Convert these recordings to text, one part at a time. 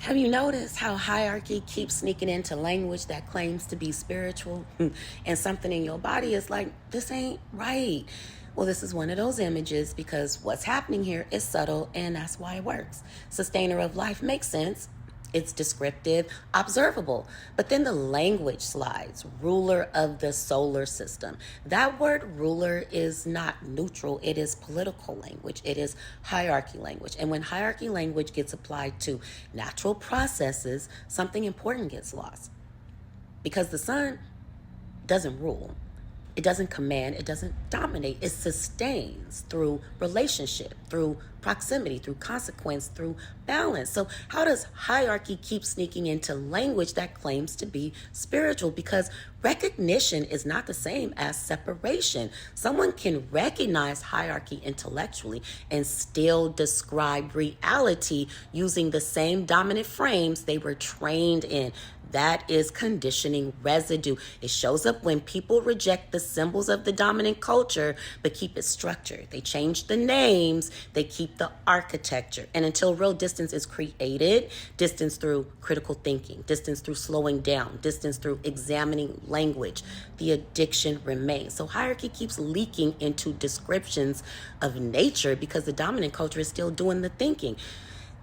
Have you noticed how hierarchy keeps sneaking into language that claims to be spiritual? And something in your body is like, this ain't right. Well, this is one of those images because what's happening here is subtle and that's why it works. Sustainer of life makes sense. It's descriptive, observable. But then the language slides. Ruler of the solar system. That word ruler is not neutral. It is political language. It is hierarchy language. And when hierarchy language gets applied to natural processes, something important gets lost. Because the sun doesn't rule. It doesn't command, it doesn't dominate. It sustains through relationship, through proximity, through consequence, through balance. So how does hierarchy keep sneaking into language that claims to be spiritual? Because recognition is not the same as separation. Someone can recognize hierarchy intellectually and still describe reality using the same dominant frames they were trained in. That is conditioning residue. It shows up when people reject the symbols of the dominant culture, but keep it structured. They change the names, they keep the architecture. And until real distance is created, distance through critical thinking, distance through slowing down, distance through examining language, the addiction remains. So hierarchy keeps leaking into descriptions of nature because the dominant culture is still doing the thinking.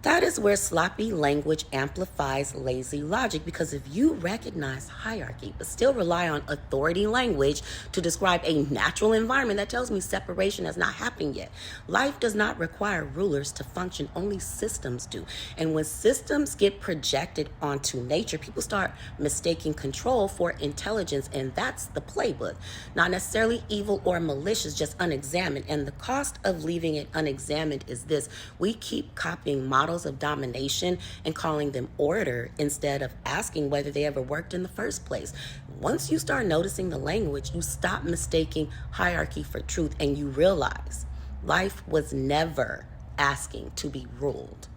That is where sloppy language amplifies lazy logic, because if you recognize hierarchy but still rely on authority language to describe a natural environment, that tells me separation has not happened yet. Life does not require rulers to function, only systems do. And when systems get projected onto nature, people start mistaking control for intelligence, and that's the playbook. Not necessarily evil or malicious, just unexamined. And the cost of leaving it unexamined is this: we keep copying models of domination and calling them order instead of asking whether they ever worked in the first place. Once you start noticing the language, you stop mistaking hierarchy for truth and you realize life was never asking to be ruled.